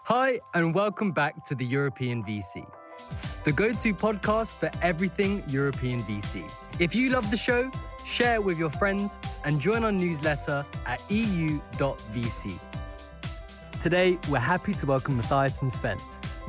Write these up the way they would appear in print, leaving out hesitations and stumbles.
Hi, and welcome back to the European VC, the go-to podcast for everything European VC. If you love the show, share it with your friends and join our newsletter at eu.vc. Today, we're happy to welcome Matthias and Sven,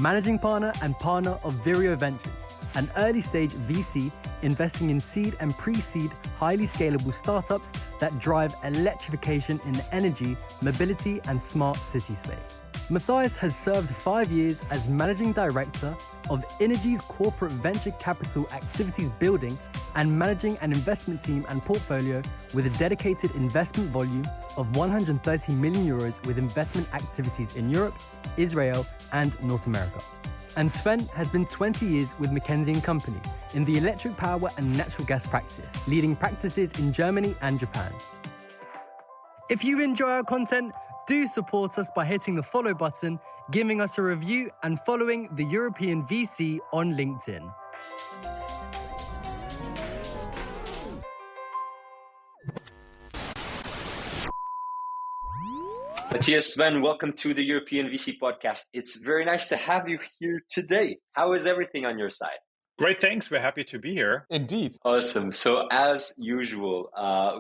managing partner and partner of Vireo Ventures, an early-stage VC investing in seed and pre-seed highly scalable startups that drive electrification in the energy, mobility, and smart city space. Matthias has served 5 years as managing director of Innogy's corporate venture capital activities building and managing an investment team and portfolio with a dedicated investment volume of 130 million euros with investment activities in Europe, Israel, and North America. And Sven has been 20 years with McKinsey & Company in the electric power and natural gas practice, leading practices in Germany and Japan. If you enjoy our content, do support us by hitting the follow button, giving us a review, and following the European VC on LinkedIn. Matthias, Sven, welcome to the European VC podcast. It's very nice to have you here today. How is everything on your side? Great, thanks. We're happy to be here. Indeed. Awesome. So as usual,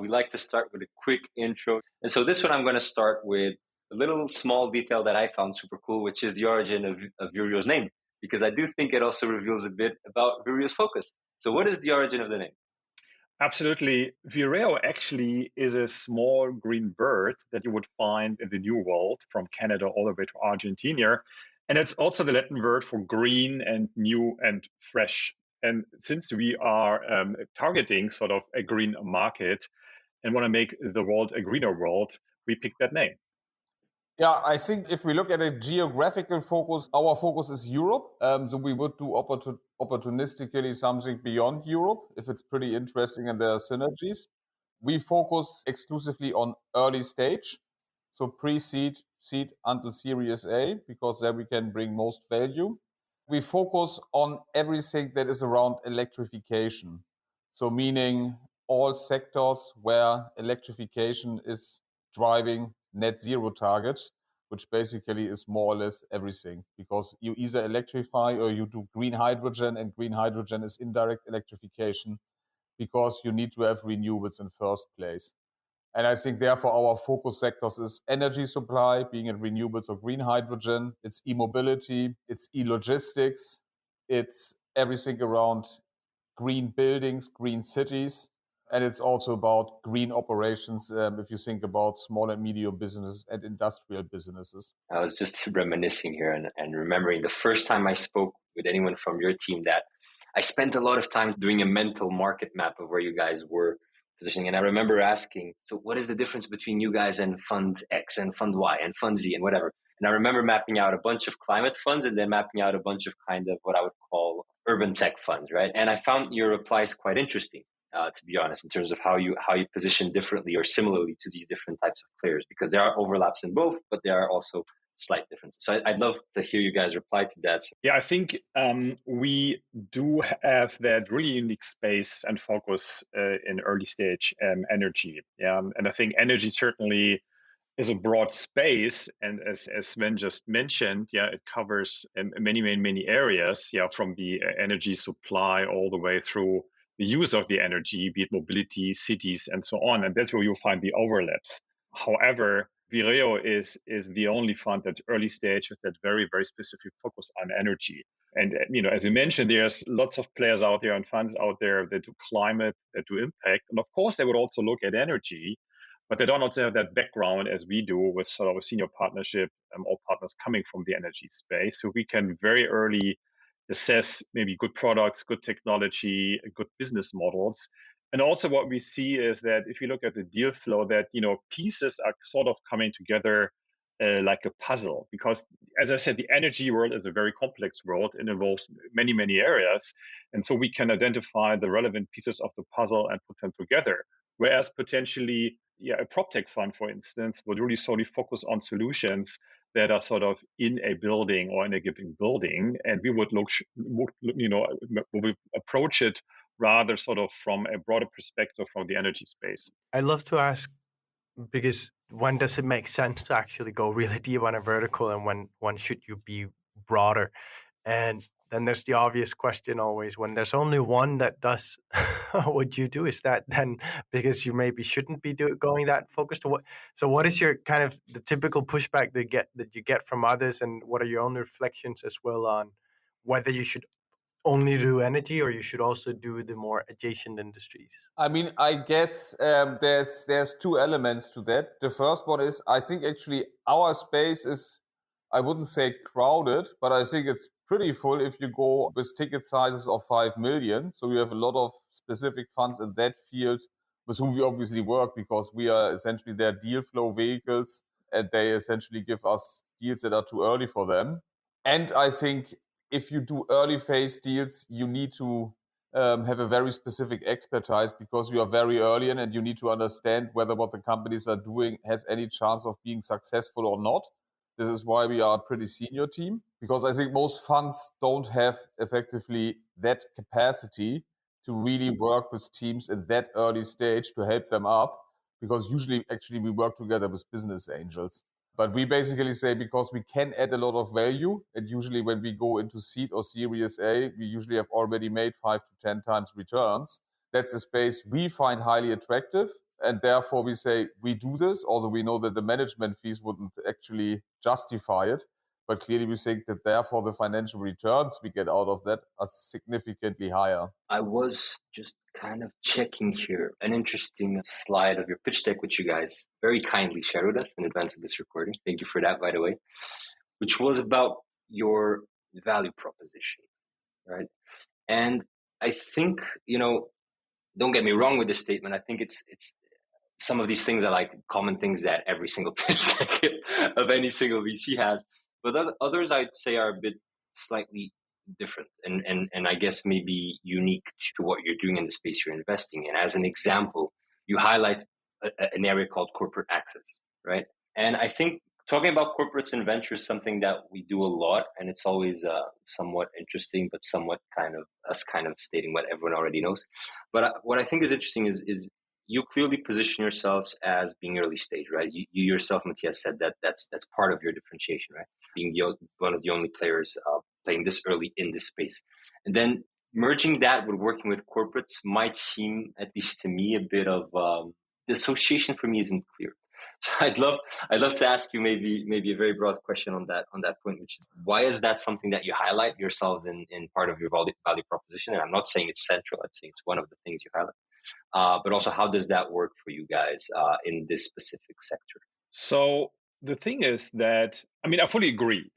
we like to start with a quick intro. And so this one, I'm going to start with a little small detail that I found super cool, which is the origin of Vireo's name, because I do think it also reveals a bit about Vireo's focus. So what is the origin of the name? Absolutely. Vireo actually is a small green bird that you would find in the New World from Canada all the way to Argentina. And it's also the Latin word for green and new and fresh. And since we are targeting sort of a green market and want to make the world a greener world, we picked that name. Yeah, I think if we look at a geographical focus, our focus is Europe. So we would do opportunistically something beyond Europe if it's pretty interesting and there are synergies. We focus exclusively on early stage, so pre-seed, seed until Series A, because there we can bring most value. We focus on everything that is around electrification. So meaning all sectors where electrification is driving net zero targets, which basically is more or less everything, because you either electrify or you do green hydrogen, and green hydrogen is indirect electrification because you need to have renewables in first place. And I think therefore our focus sectors is energy supply, being it renewables or green hydrogen, it's e-mobility, it's e-logistics, it's everything around green buildings, green cities. And it's also about green operations, if you think about small and medium businesses and industrial businesses. I was just reminiscing here and remembering the first time I spoke with anyone from your team that I spent a lot of time doing a mental market map of where you guys were positioning. And I remember asking, so what is the difference between you guys and Fund X and Fund Y and Fund Z and whatever? And I remember mapping out a bunch of climate funds and then mapping out a bunch of kind of what I would call urban tech funds, right? And I found your replies quite interesting. To be honest, in terms of how you position differently or similarly to these different types of players, because there are overlaps in both, but there are also slight differences. So I'd love to hear you guys reply to that. Yeah, I think we do have that really unique space and focus in early stage energy. Yeah, and I think energy certainly is a broad space, and as Sven just mentioned, yeah, it covers many areas. Yeah, from the energy supply all the way through the use of the energy, be it mobility, cities, and so on. And that's where you'll find the overlaps. However, Vireo is the only fund that's early stage with that very specific focus on energy. And as you mentioned, there's lots of players out there and funds out there that do climate, that do impact. And of course, they would also look at energy, but they don't also have that background as we do with sort of a senior partnership, all partners coming from the energy space. So we can very early assess maybe good products, good technology, good business models. And also what we see is that if you look at the deal flow, that pieces are sort of coming together like a puzzle, because as I said, the energy world is a very complex world and involves many areas. And so we can identify the relevant pieces of the puzzle and put them together. Whereas potentially, a PropTech fund, for instance, would really solely focus on solutions that are sort of in a building or in a given building, and we would approach it rather sort of from a broader perspective from the energy space. I'd love to ask, because when does it make sense to actually go really deep on a vertical, and when should you be broader? And then there's the obvious question always, when there's only one that does what you do, is that then because you maybe shouldn't be going that focused? So what is your kind of the typical pushback that you get from others, and what are your own reflections as well on whether you should only do energy or you should also do the more adjacent industries? I mean, I guess there's two elements to that. The first one is, I think actually our space is, I wouldn't say crowded, but I think it's pretty full if you go with ticket sizes of 5 million. So we have a lot of specific funds in that field with whom we obviously work, because we are essentially their deal flow vehicles, and they essentially give us deals that are too early for them. And I think if you do early phase deals, you need to have a very specific expertise, because you are very early in and you need to understand whether what the companies are doing has any chance of being successful or not. This is why we are a pretty senior team, because I think most funds don't have effectively that capacity to really work with teams in that early stage to help them up, because usually actually we work together with business angels. But we basically say, because we can add a lot of value, and usually when we go into seed or Series A, we usually have already made 5 to 10 times returns. That's a space we find highly attractive. And therefore we say we do this, although we know that the management fees wouldn't actually justify it. But clearly we think that therefore the financial returns we get out of that are significantly higher. I was just kind of checking here an interesting slide of your pitch deck, which you guys very kindly shared with us in advance of this recording. Thank you for that, by the way, which was about your value proposition, right? And I think, don't get me wrong with this statement. I think it's some of these things are like common things that every single pitch deck of any single VC has, but others I'd say are a bit slightly different and I guess maybe unique to what you're doing in the space you're investing in. As an example, you highlight an area called corporate access, right? And I think talking about corporates and ventures is something that we do a lot, and it's always somewhat interesting, but somewhat kind of stating what everyone already knows. But what I think is interesting is you clearly position yourselves as being early stage, right? You yourself, Matthias, said that's part of your differentiation, right? Being one of the only players playing this early in this space. And then merging that with working with corporates might seem, at least to me, a bit of the association for me isn't clear. So I'd love to ask you maybe a very broad question on that point, which is, why is that something that you highlight yourselves in part of your value proposition? And I'm not saying it's central, I'm saying it's one of the things you highlight. But also, how does that work for you guys in this specific sector? So the thing is that, I fully agree.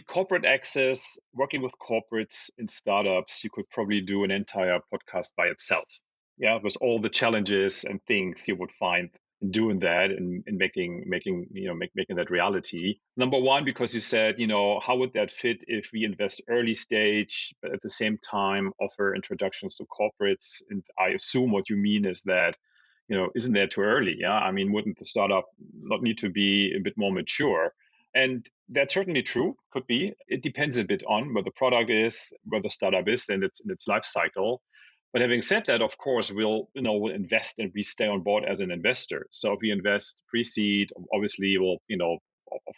Corporate access, working with corporates in startups, you could probably do an entire podcast by itself. Yeah, with all the challenges and things you would find in doing that and making that reality. Number one, because you said, how would that fit if we invest early stage, but at the same time offer introductions to corporates? And I assume what you mean is that, isn't that too early? Yeah, wouldn't the startup not need to be a bit more mature? And that's certainly true, could be. It depends a bit on where the product is, where the startup is in its life cycle. But having said that, of course, we'll invest and we stay on board as an investor. So if we invest pre-seed, obviously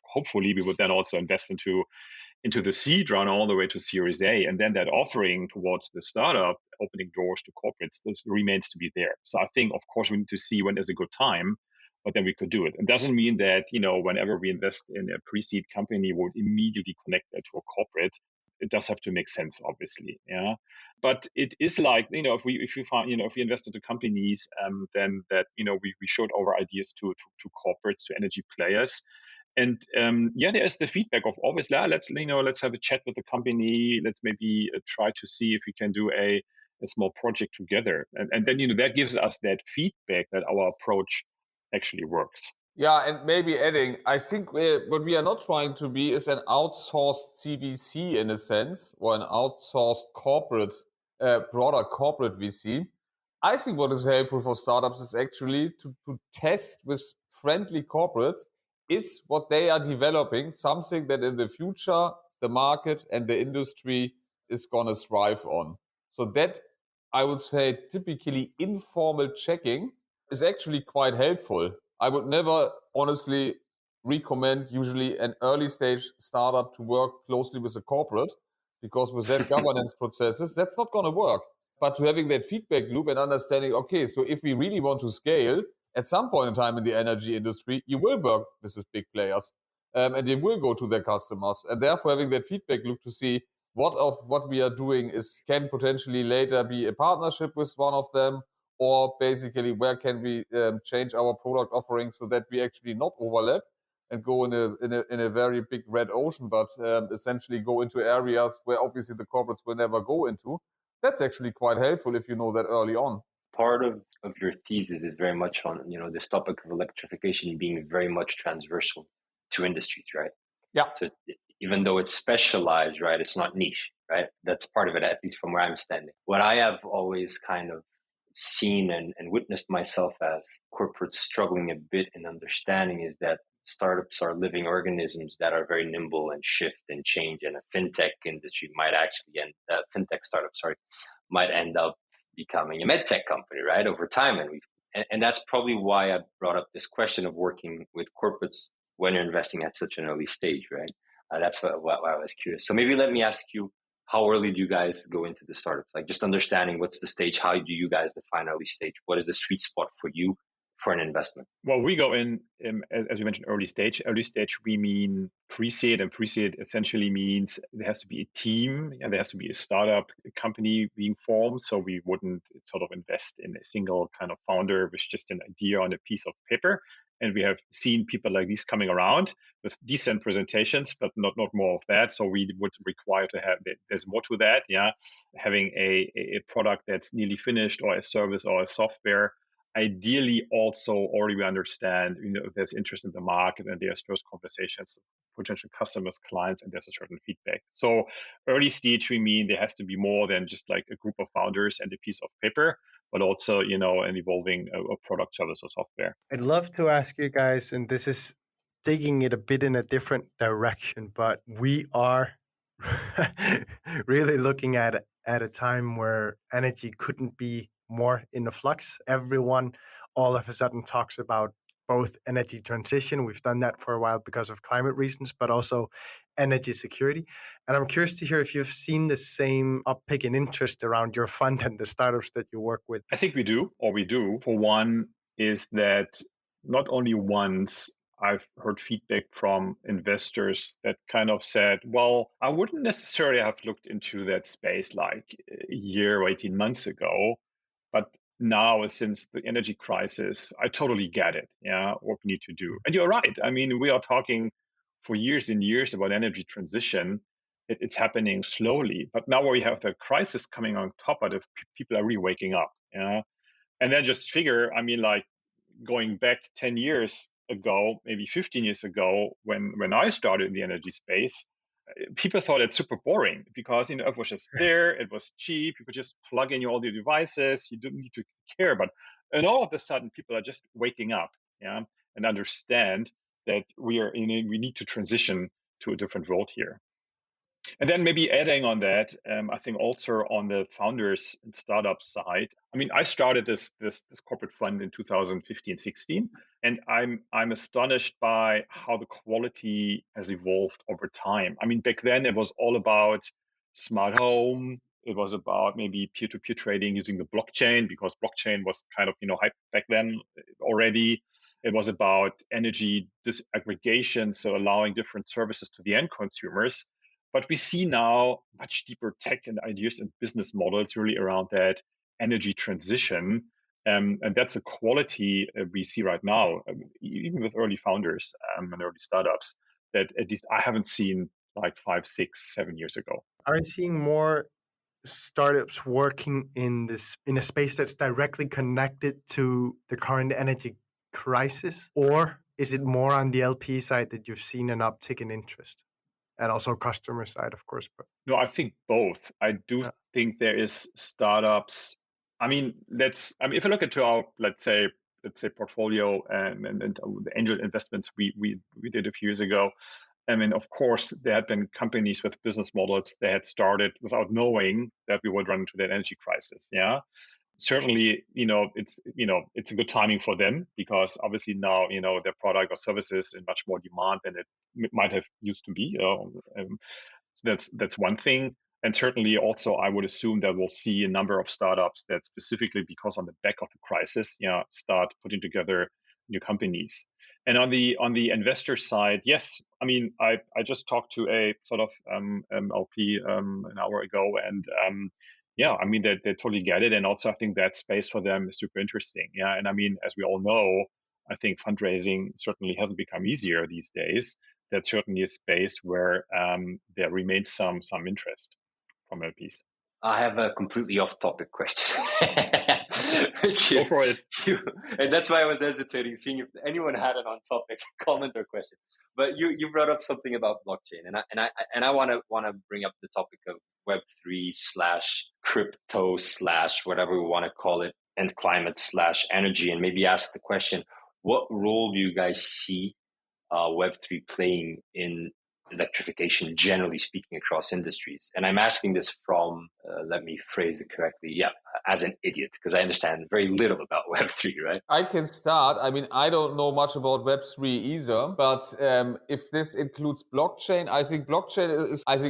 hopefully we would then also invest into the seed round all the way to Series A, and then that offering towards the startup, opening doors to corporates, this remains to be there. So I think, of course, we need to see when is a good time, but then we could do it. It doesn't mean that whenever we invest in a pre-seed company, we would immediately connect that to a corporate. It does have to make sense, obviously. Yeah. But it is like, if we invest into companies, then that, we showed our ideas to corporates, to energy players. And there's the feedback of always, let's have a chat with the company. Let's maybe try to see if we can do a small project together. And then, that gives us that feedback that our approach actually works. Yeah, and maybe adding, I think what we are not trying to be is an outsourced CVC in a sense, or an outsourced broader corporate VC. I think what is helpful for startups is actually to test with friendly corporates, is what they are developing something that in the future the market and the industry is going to thrive on. So that, I would say, typically informal checking is actually quite helpful. I would never honestly recommend usually an early stage startup to work closely with a corporate, because with that governance processes, that's not going to work. But to having that feedback loop and understanding, okay, so if we really want to scale, at some point in time in the energy industry, you will work with these big players, and they will go to their customers. And therefore having that feedback loop to see what of what we are doing can potentially later be a partnership with one of them, or basically where can we change our product offering so that we actually not overlap and go in a very big red ocean, but essentially go into areas where obviously the corporates will never go into. That's actually quite helpful if you know that early on. Part of your thesis is very much on, this topic of electrification being very much transversal to industries, right? Yeah. So even though it's specialized, right, it's not niche, right? That's part of it, at least from where I'm standing. What I have always kind of seen and witnessed myself as corporates struggling a bit in understanding is that startups are living organisms that are very nimble and shift and change, and a fintech industry might actually fintech startup, might end up becoming a medtech company, right, over time. And that's probably why I brought up this question of working with corporates when you're investing at such an early stage, right? That's why I was curious. So maybe let me ask you, how early do you guys go into the startups? Like, just understanding what's the stage, how do you guys define early stage? What is the sweet spot for you for an investment? Well, we go in, as you mentioned, early stage. Early stage, we mean pre-seed, and pre-seed essentially means there has to be a team and there has to be a startup company being formed. So we wouldn't sort of invest in a single kind of founder with just an idea on a piece of paper. And we have seen people like these coming around with decent presentations, but not more of that. So we would require to have, there's more to that, having a product that's nearly finished, or a service or a software. Ideally, also already we understand, if there's interest in the market and there's first conversations, potential customers, clients, and there's a certain feedback. So early stage, we mean there has to be more than just like a group of founders and a piece of paper, but also, an evolving a product, service, or software. I'd love to ask you guys, and this is taking it a bit in a different direction, but we are really looking at a time where energy couldn't be more in the flux. Everyone all of a sudden talks about both energy transition. We've done that for a while because of climate reasons, but also energy security. And I'm curious to hear if you've seen the same uptick in interest around your fund and the startups that you work with. I think we do. For one, is that not only once I've heard feedback from investors that kind of said, well, I wouldn't necessarily have looked into that space like a year or 18 months ago, but now, since the energy crisis, I totally get it, what we need to do. And you're right. I mean, we are talking for years and years about energy transition. It's happening slowly, but now we have the crisis coming on top of it, people are really waking up. And then just figure, I mean, like going back 10 years ago, maybe 15 years ago, when I started in the energy space, people thought it's super boring because, it was just there, it was cheap, you could just plug in all your devices, you didn't need to care. And all of a sudden, people are just waking up, and understand that we need to transition to a different world here. And then maybe adding on that, I think also on the founders and startup side, I mean, I started this corporate fund in 2015-16, and I'm astonished by how the quality has evolved over time. I mean, back then it was all about smart home. It was about maybe peer-to-peer trading using the blockchain, because blockchain was kind of hype back then already. It was about energy disaggregation, so allowing different services to the end consumers. But we see now much deeper tech and ideas and business models really around that energy transition. And that's a quality we see right now, even with early founders and early startups, that at least I haven't seen like 5, 6, 7 years ago. Are you seeing more startups working in a space that's directly connected to the current energy crisis? Or is it more on the LP side that you've seen an uptick in interest? And also customer side, of course. But no, I think both. I do think there is startups. I mean, if you look into our let's say portfolio and the angel investments we did a few years ago. I mean, of course, there had been companies with business models that had started without knowing that we would run into that energy crisis. certainly, it's a good timing for them, because obviously now, their product or services in much more demand than it might have used to be. That's one thing. And certainly also, I would assume that we'll see a number of startups that specifically because on the back of the crisis, start putting together new companies. And on the investor side, yes, I mean, I just talked to a sort of LP an hour ago, and yeah, I mean, they totally get it. And also, I think that space for them is super interesting. Yeah. And I mean, as we all know, I think fundraising certainly hasn't become easier these days. That's certainly a space where there remains some interest from LPs. I have a completely off-topic question, which Go is, for it. and that's why I was hesitating, seeing if anyone had an on-topic comment or question. But you brought up something about blockchain, and I want to bring up the topic of Web3/crypto/ whatever we want to call it, and climate/energy, and maybe ask the question: what role do you guys see Web3 playing in electrification, generally speaking, across industries? And I'm asking this from, let me phrase it correctly, as an idiot, because I understand very little about Web3, right? I can start. I mean, I don't know much about Web3 either, but if this includes blockchain, I think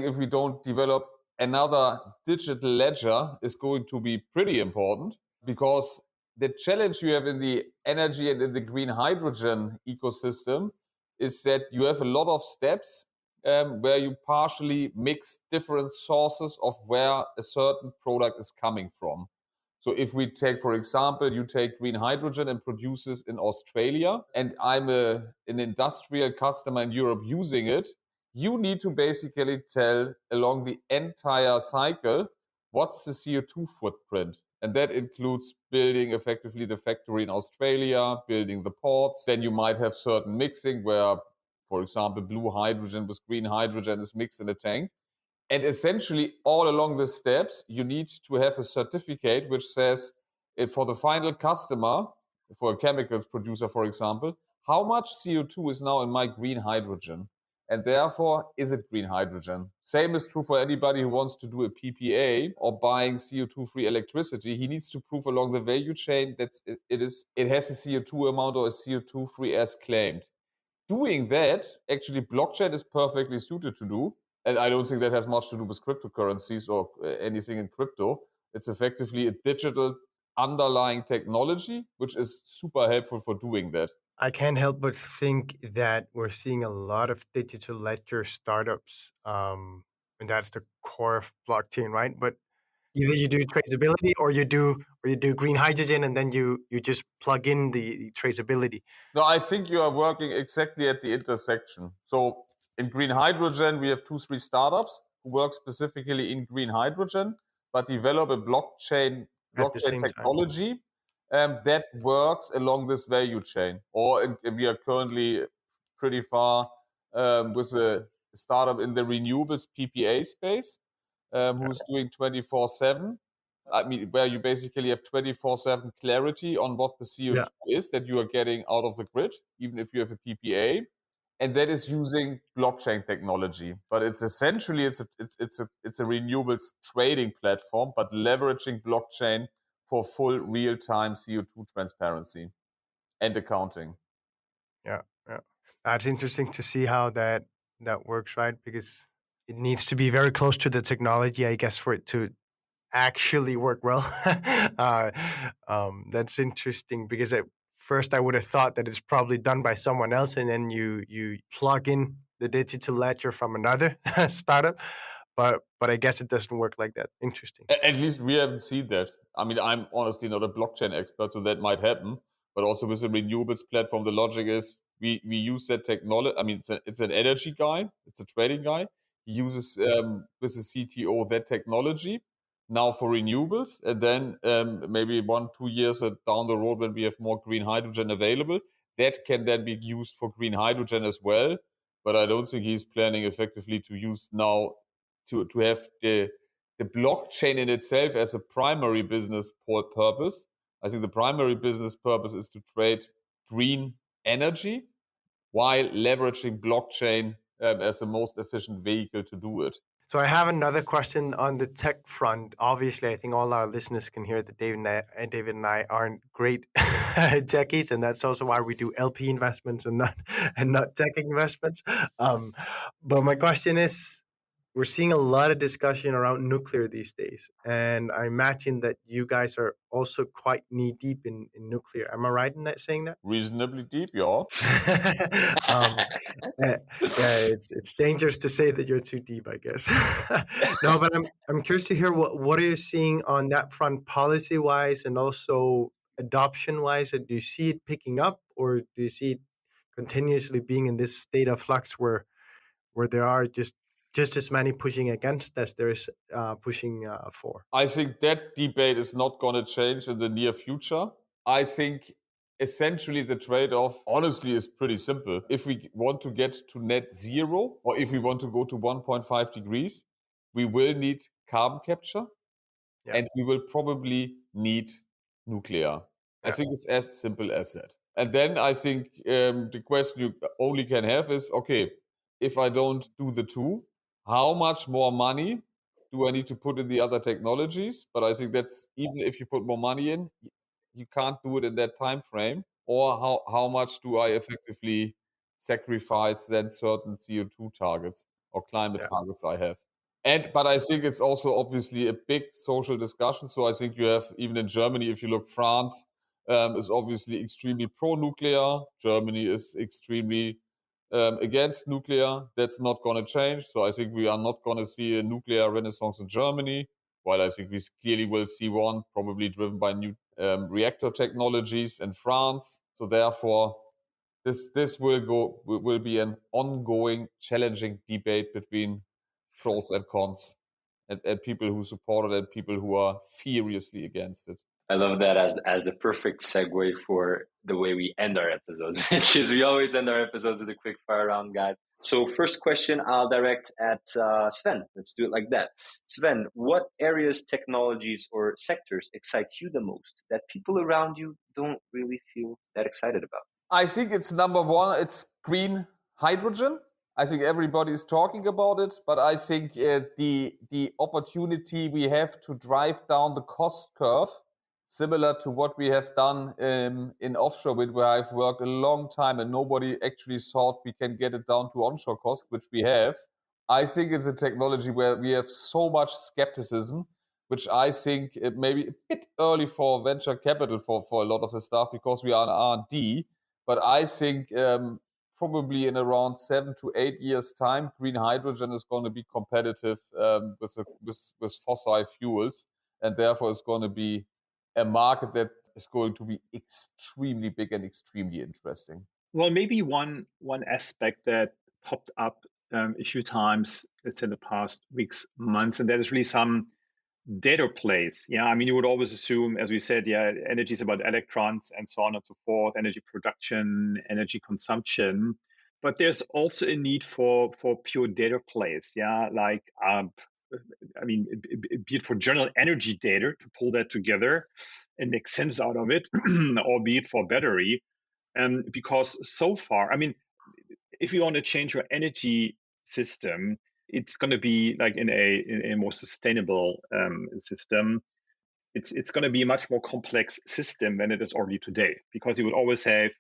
if we don't develop another digital ledger, is going to be pretty important, because the challenge you have in the energy and in the green hydrogen ecosystem is that you have a lot of steps where you partially mix different sources of where a certain product is coming from. So if we take, for example, you take green hydrogen and produce this in Australia, and I'm an industrial customer in Europe using it, you need to basically tell along the entire cycle what's the CO2 footprint. And that includes building effectively the factory in Australia, building the ports. Then you might have certain mixing where, for example, blue hydrogen with green hydrogen is mixed in a tank. And essentially, all along the steps, you need to have a certificate which says, for the final customer, for a chemicals producer, for example, how much CO2 is now in my green hydrogen? And therefore, is it green hydrogen? Same is true for anybody who wants to do a PPA or buying CO2-free electricity. He needs to prove along the value chain that it has a CO2 amount or a CO2-free as claimed. Doing that, actually, blockchain is perfectly suited to do. And I don't think that has much to do with cryptocurrencies or anything in crypto. It's effectively a digital underlying technology, which is super helpful for doing that. I can't help but think that we're seeing a lot of digital ledger startups, and that's the core of blockchain, right? But either you do traceability or you do green hydrogen, and then you just plug in the traceability. No, I think you are working exactly at the intersection. So in green hydrogen, we have 2-3 startups who work specifically in green hydrogen, but develop a blockchain technology that works along this value chain. Or we are currently pretty far with a startup in the renewables PPA space who's doing 24/7. I mean, where you basically have 24/7 clarity on what the CO2 is that you are getting out of the grid, even if you have a PPA, and that is using blockchain technology. But it's essentially it's a renewables trading platform, but leveraging blockchain for full real-time CO2 transparency and accounting. Yeah. That's interesting to see how that works, right? Because it needs to be very close to the technology, I guess, for it to actually work well. That's interesting, because at first I would have thought that it's probably done by someone else, and then you plug in the digital ledger from another startup. But I guess it doesn't work like that. Interesting. At least we haven't seen that. I mean, I'm honestly not a blockchain expert, so that might happen. But also with the renewables platform, the logic is we use that technology. I mean, it's an energy guy, it's a trading guy. He uses with the CTO that technology now for renewables, and then maybe 1-2 years down the road, when we have more green hydrogen available, that can then be used for green hydrogen as well. But I don't think he's planning effectively to use now to have the blockchain in itself as a primary business purpose. I think the primary business purpose is to trade green energy while leveraging blockchain as the most efficient vehicle to do it. So I have another question on the tech front. Obviously, I think all our listeners can hear that David and I aren't great techies, and that's also why we do LP investments and not tech investments. But my question is, we're seeing a lot of discussion around nuclear these days, and I imagine that you guys are also quite knee deep in nuclear. Am I right in that saying that? Reasonably deep, yeah. It's dangerous to say that you're too deep, I guess. No, but I'm curious to hear what are you seeing on that front, policy wise, and also adoption wise. Do you see it picking up, or do you see it continuously being in this state of flux where there are just as many pushing against as there is pushing for? I think that debate is not going to change in the near future. I think essentially the trade-off, honestly, is pretty simple. If we want to get to net zero, or if we want to go to 1.5 degrees, we will need carbon capture, and we will probably need nuclear. I think it's as simple as that. And then I think the question you only can have is, okay, if I don't do the two, how much more money do I need to put in the other technologies? But I think that's, even if you put more money in, you can't do it in that time frame. Or how much do I effectively sacrifice then certain CO2 targets or climate targets I have? But I think it's also obviously a big social discussion. So I think you have, even in Germany, if you look, France is obviously extremely pro-nuclear. Germany is extremely against nuclear. That's not going to change. So I think we are not going to see a nuclear renaissance in Germany, while I think we clearly will see one, probably driven by new reactor technologies in France. So therefore, this will be an ongoing, challenging debate between pros and cons, and people who support it and people who are furiously against it. I love that as the perfect segue for the way we end our episodes, which is we always end our episodes with a quick fire round, guys. So first question I'll direct at Sven. Let's do it like that. Sven, what areas, technologies, or sectors excite you the most that people around you don't really feel that excited about? I think it's number one, it's green hydrogen. I think everybody is talking about it, but I think the opportunity we have to drive down the cost curve, similar to what we have done in offshore wind, where I've worked a long time and nobody actually thought we can get it down to onshore cost, which we have. I think it's a technology where we have so much skepticism, which I think it may be a bit early for venture capital for a lot of the stuff, because we are an R&D. But I think probably in around 7 to 8 years' time, green hydrogen is going to be competitive with fossil fuels, and therefore it's going to be a market that is going to be extremely big and extremely interesting. Well, maybe one aspect that popped up a few times, let's say in the past weeks, months, and that is really some data plays. Yeah, I mean, you would always assume, as we said, energy is about electrons and so on and so forth, energy production, energy consumption. But there's also a need for pure data plays. Yeah, like I mean, be it for general energy data to pull that together and make sense out of it, or be it for battery. Because so far, I mean, if you want to change your energy system, it's going to be like in a more sustainable system. It's going to be a much more complex system than it is already today, because you would always have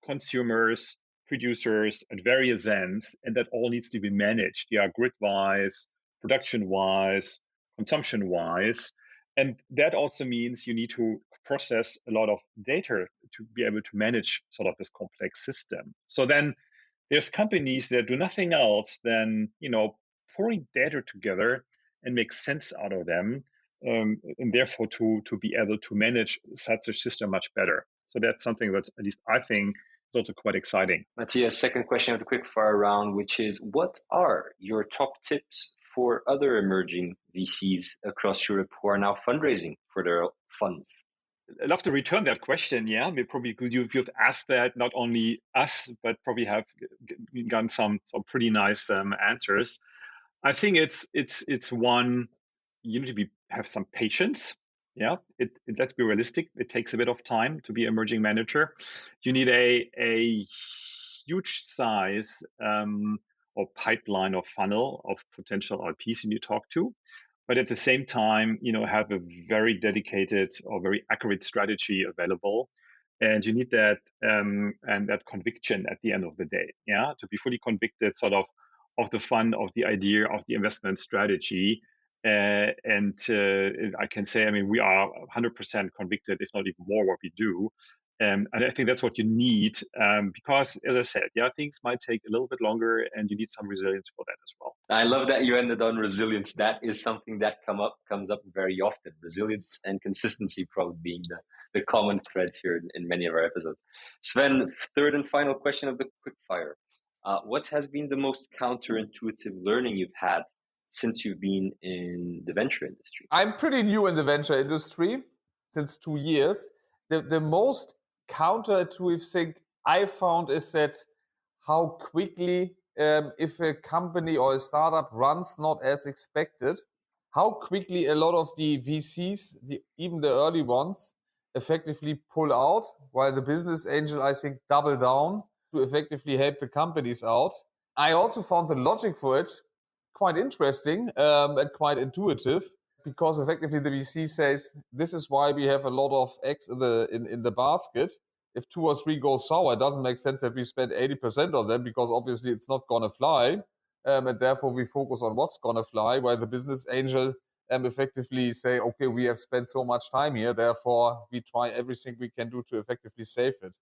consumers, producers at various ends, and that all needs to be managed, grid-wise, production-wise, consumption-wise. And that also means you need to process a lot of data to be able to manage sort of this complex system. So then there's companies that do nothing else than, pouring data together and make sense out of them, and therefore to be able to manage such a system much better. So that's something that at least I think is also quite exciting. Matthias, second question of the quick fire round, which is, what are your top tips for other emerging VCs across Europe who are now fundraising for their funds? I'd love to return that question. Yeah, probably you've asked that not only us, but probably have gotten some pretty nice answers. I think it's one, you need to have some patience. Yeah, let's be realistic. It takes a bit of time to be an emerging manager. You need a huge size or pipeline or funnel of potential LPs you talk to, but at the same time, have a very dedicated or very accurate strategy available. And you need that and that conviction at the end of the day, to be fully convicted sort of the fund, of the idea, of the investment strategy. And I can say, we are 100% convicted, if not even more, what we do. And I think that's what you need, because, as I said, things might take a little bit longer, and you need some resilience for that as well. I love that you ended on resilience. That is something that comes up very often. Resilience and consistency probably being the common thread here in many of our episodes. Sven, third and final question of the quickfire. What has been the most counterintuitive learning you've had since you've been in the venture industry? I'm pretty new in the venture industry since 2 years. The most counterintuitive thing I found is that how quickly, if a company or a startup runs not as expected, how quickly a lot of the VCs, even the early ones, effectively pull out, while the business angel, I think, double down to effectively help the companies out. I also found the logic for it quite interesting and quite intuitive, because effectively the VC says, this is why we have a lot of eggs in the basket. If 2 or 3 go sour, it doesn't make sense that we spend 80% of them, because obviously it's not going to fly. And therefore we focus on what's going to fly, while the business angel effectively say, okay, we have spent so much time here, therefore we try everything we can do to effectively save it.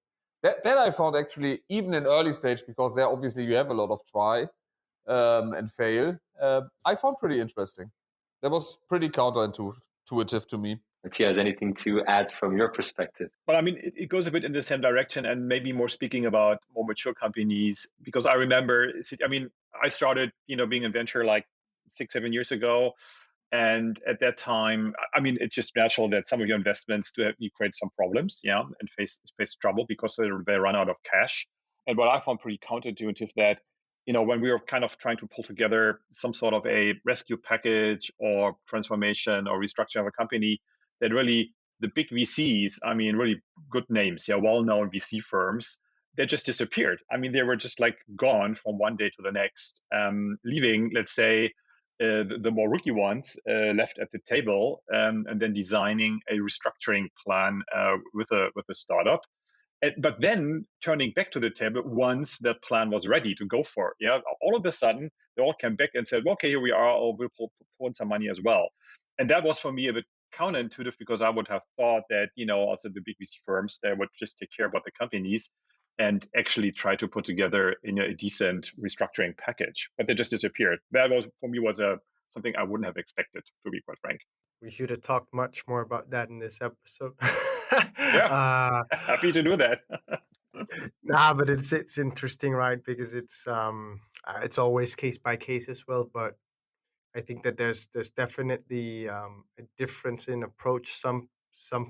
That I found actually, even in early stage, because there obviously you have a lot of try and fail, I found pretty interesting. That was pretty counterintuitive to me. Matthias, anything to add from your perspective? Well, it goes a bit in the same direction, and maybe more speaking about more mature companies, because I remember, I started, being in venture like 6-7 years ago. And at that time, it's just natural that some of your investments you create some problems, and face trouble because they run out of cash. And what I found pretty counterintuitive that, when we were kind of trying to pull together some sort of a rescue package or transformation or restructuring of a company, that really the big VCs, really good names, well-known VC firms, they just disappeared. They were just like gone from one day to the next, leaving, let's say, the more rookie ones left at the table, and then designing a restructuring plan with a startup. But then turning back to the table once that plan was ready to go for it. All of a sudden, they all came back and said, well, okay, here we are, we'll pull in some money as well. And that was for me a bit counterintuitive, because I would have thought that, also the big VC firms, they would just take care about the companies and actually try to put together a decent restructuring package. But they just disappeared. That was, for me, was something I wouldn't have expected, to be quite frank. We should have talked much more about that in this episode. Yeah, happy to do that. But it's interesting, right? Because it's always case by case as well. But I think that there's definitely a difference in approach. Some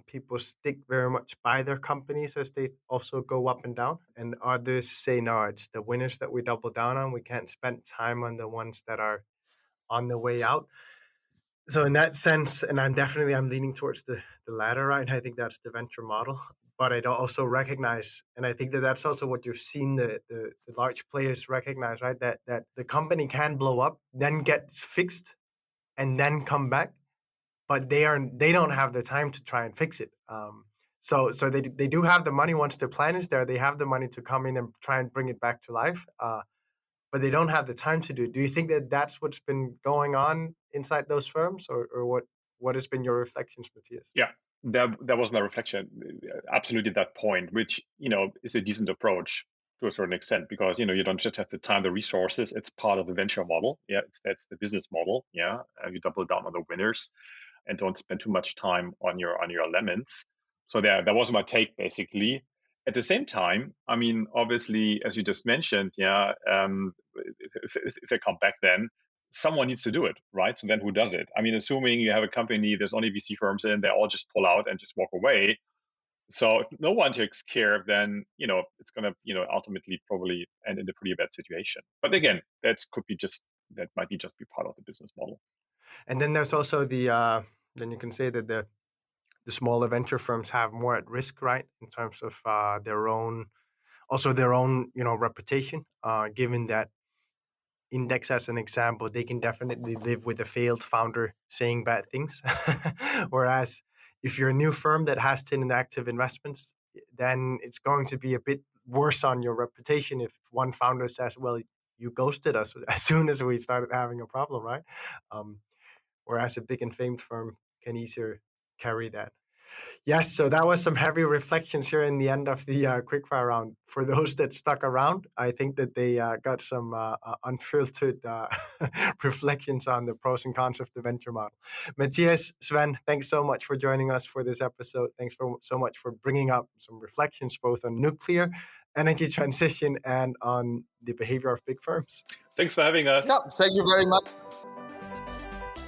people stick very much by their companies as they also go up and down, and others say, no, it's the winners that we double down on. We can't spend time on the ones that are on the way out. So in that sense, and I'm leaning towards the latter, right? And I think that's the venture model. But I also recognize, and I think that that's also what you've seen the large players recognize, right? That the company can blow up, then get fixed, and then come back, but they don't have the time to try and fix it. So they do have the money once their plan is there. They have the money to come in and try and bring it back to life, but they don't have the time to do it. Do you think that that's what's been going on inside those firms, or what has been your reflections, Matthias? Yeah, that was my reflection. Absolutely, that point, which is a decent approach to a certain extent, because you don't just have the time, the resources. It's part of the venture model. That's the business model. You double down on the winners and don't spend too much time on your lemons. So that was my take, basically. At the same time, obviously, as you just mentioned, if they come back, then someone needs to do it, right? So then who does it? Assuming you have a company, there's only VC firms in, they all just pull out and just walk away. So if no one takes care, then it's going to ultimately probably end in a pretty bad situation. But again, that might be just part of the business model. And then there's also then you can say that the smaller venture firms have more at risk, right, in terms of their own reputation, given that Index as an example, they can definitely live with a failed founder saying bad things. Whereas if you're a new firm that has 10 active investments, then it's going to be a bit worse on your reputation if one founder says, well, you ghosted us as soon as we started having a problem, right? Whereas a big and famed firm can easier carry that. Yes, so that was some heavy reflections here in the end of the quickfire round. For those that stuck around, I think that they got some unfiltered reflections on the pros and cons of the venture model. Matthias, Sven, thanks so much for joining us for this episode. Thanks so much for bringing up some reflections both on nuclear energy transition and on the behavior of big firms. Thanks for having us. Yeah, thank you very much.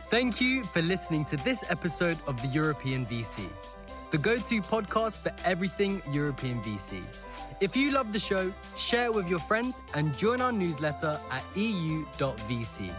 Thank you for listening to this episode of the European VC, the go-to podcast for everything European VC. If you love the show, share it with your friends and join our newsletter at eu.vc.